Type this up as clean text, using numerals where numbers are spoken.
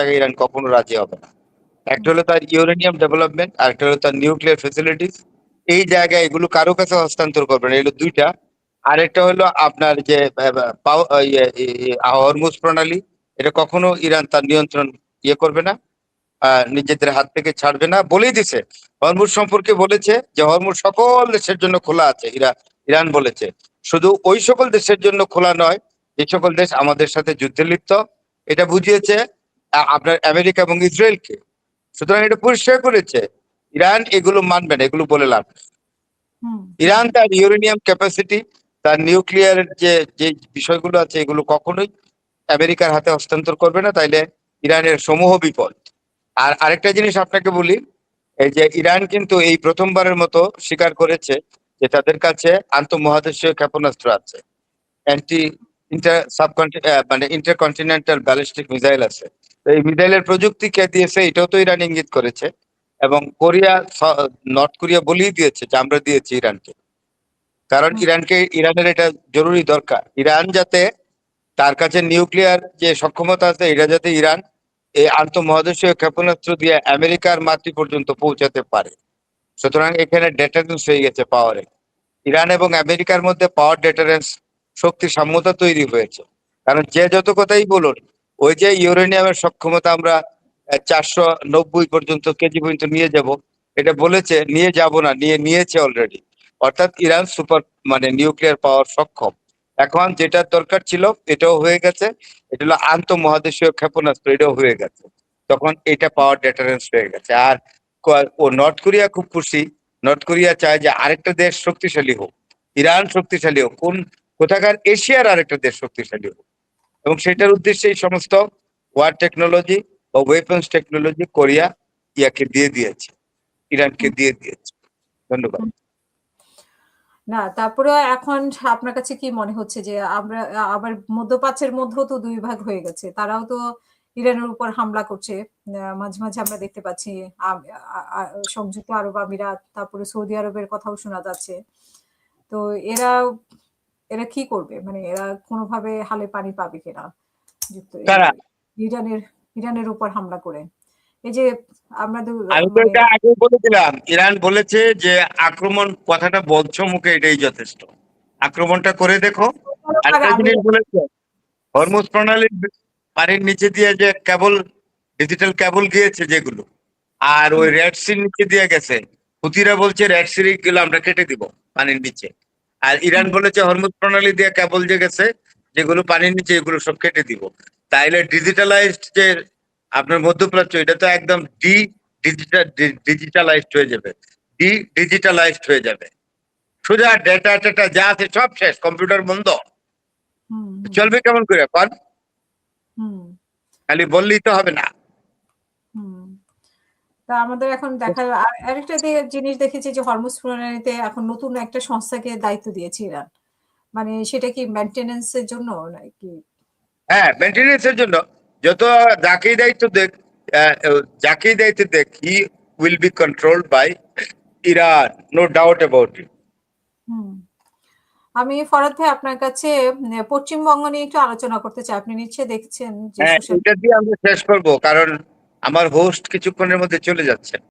জায়গায় ইরান কখনো রাজি হবে না। একটা হলো তার ইউরেনিয়াম ডেভেলপমেন্ট, আর একটা হলো তার নিউক্লিয়ার ফেসিলিটিস। এই জায়গায় এগুলো কারো কাছে হস্তান্তর করবে না, এগুলো দুইটা। আরেকটা হলো আপনার যে হরমুজ প্রণালী, এটা কখনো ইরান তার নিয়ন্ত্রণ করবে না, নিজেদের হাত থেকে ছাড়বে না, বলেই দিছে। হরমুজ সম্পর্কে বলেছে যে হরমুজ সকল দেশের জন্য খোলা আছে, ইরান বলেছে। শুধু ওই সকল দেশের জন্য খোলা নয় যে সকল দেশ আমাদের সাথে যুদ্ধে লিপ্ত, এটা বুঝিয়েছে আপনার আমেরিকা এবং ইসরায়েলকে। সুতরাং এটা পরিষ্কার করেছে ইরান এগুলো মানবে না, এগুলো বলে লাভ নেই। ইরান তার ইউরেনিয়াম ক্যাপাসিটি, তার নিউক্লিয়ার যে যে বিষয়গুলো আছে, এগুলো কখনোই আমেরিকার হাতে হস্তান্তর করবে না, তাইলে ইরানের সমূহ বিপদ। আর আরেকটা জিনিস আপনাকে বলি, এই যে ইরান কিন্তু এই প্রথমবারের মতো স্বীকার করেছে যে তাদের কাছে আন্তঃমহাদেশীয় ক্ষেপণাস্ত্র আছে, অ্যান্টি মানে ইন্টারকন্টিনেন্টাল ব্যালিস্টিক মিসাইল আছে। তো এই মিসাইলের প্রযুক্তি কে দিয়েছে এটাও তো ইরান ইঙ্গিত করেছে, এবং নর্থ কোরিয়া বলেই দিয়েছে যে আমরা দিয়েছি ইরানকে। কারণ ইরানের এটা জরুরি দরকার, ইরান যাতে তার কাছে নিউক্লিয়ার যে সক্ষমতা আছে, এটা যাতে ইরান এই আন্তঃমহাদেশীয় ক্ষেপণাস্ত্র দিয়ে আমেরিকার মাটি পর্যন্ত পৌঁছাতে পারে। সুতরাং এখানে ডেটারেন্স হয়ে গেছে পাওয়ারে। ইরান এবং আমেরিকার মধ্যে পাওয়ার ডেটারেন্স শক্তি সাম্যতা তৈরি হয়েছে। কারণ যে যত কথাই বলুন, ওই যে ইউরেনিয়ামের সক্ষমতা আমরা 490 পর্যন্ত কেজি পর্যন্ত নিয়ে যাব, এটা বলেছে নিয়ে যাব না, নিয়েছে অলরেডি। অর্থাৎ ইরান সুপার মানে নিউক্লিয়ার পাওয়ার সক্ষম। এখন যেটা দরকার ছিল এটাও হয়ে গেছে, এটা হলো আন্তঃমহাদেশীয় ক্ষেপণাস্ত্র, এটাও হয়ে গেছে। তখন এটা পাওয়ার ডেটারেন্স হয়ে গেছে। আর ও নর্থ কোরিয়া খুব খুশি, নর্থ কোরিয়া চায় যে আরেকটা দেশ শক্তিশালী হোক, ইরান শক্তিশালী হোক, কোথাকার এশিয়ার আরেকটা দেশ শক্তিশালী হোক। এবং সেটার উদ্দেশ্যে এই সমস্ত ওয়ার টেকনোলজি বা ওয়েপন্স টেকনোলজি কোরিয়া ইয়াকে দিয়ে দিয়েছে, ইরানকে দিয়ে দিয়েছে। ধন্যবাদ। না, তারপরে এখন আপনার কাছে কি মনে হচ্ছে যে আমরা আবার মধ্যপ্রাচ্যের মধ্যেও তো দুই ভাগ হয়ে গেছে, তারাও তো ইরানের উপর হামলা করছে। মাঝে মাঝে আমরা দেখতে পাচ্ছি সংযুক্ত আরব আমিরাত, তারপরে সৌদি আরবের কথাও শোনা যাচ্ছে। তো এরা এরা কি করবে, মানে এরা কোনোভাবে হালে পানি পাবে কিনা ইরানের উপর হামলা করে? এই যে আমরা আমি তো এটা আগে বলেছিলাম, ইরান বলেছে যে আক্রমণ কথাটা বলছো মুখে, এটাই যথেষ্ট, আক্রমণটা করে দেখো। একটা জিনিস বলেছে, হরমুজ প্রণালীর পানির নিচে দিয়ে যে কেবল, ডিজিটাল কেবল গিয়েছে যেগুলো, আর ওই রেড সির নিচে দিয়ে গেছে, হুতিরা বলছে রেড সির গুলো আমরা কেটে দিব পানির নিচে। আর ইরান বলেছে হরমুজ প্রণালী দিয়ে কেবল যে গেছে যেগুলো পানির নিচে, এগুলো সব কেটে দিব। তাইলে ডিজিটালাইজড যে আপনার মধ্যপ্রাচ্য, এটা তো একদম ডিজিটালাইজড হয়ে যাবে, ডিজিটালাইজড হয়ে যাবে। সোজা ডেটা টেটা যা আছে সব শেষ, কম্পিউটার বন্ধ, চলবে কেমন করে কন? খালি বললেই তো হবে না। তা আমাদের এখন দেখা আরেকটা জিনিস দেখেছি যে হরমুজ প্রণালীতে এখন নতুন একটা সংস্থাকে দায়িত্ব দিয়েছে ইরান, মানে সেটা কি মেইনটেনেন্সের জন্য নাকি? হ্যাঁ, মেইনটেনেন্সের জন্য। যত যাকেই দায়িত্ব দেখ, যাকেই দায়িত্ব দেখ, he will be controlled by Iran, no doubt about it. আমি ফরাদ ভাই আপনার কাছে পশ্চিমবঙ্গ নিয়ে একটু আলোচনা করতে চাই। আপনি নিশ্চয়ই দেখছেন যে হ্যাঁ, এটা দিয়ে আমরা শেষ করবো, কারণ আমার হোস্ট কিছুক্ষণের মধ্যে চলে যাচ্ছে।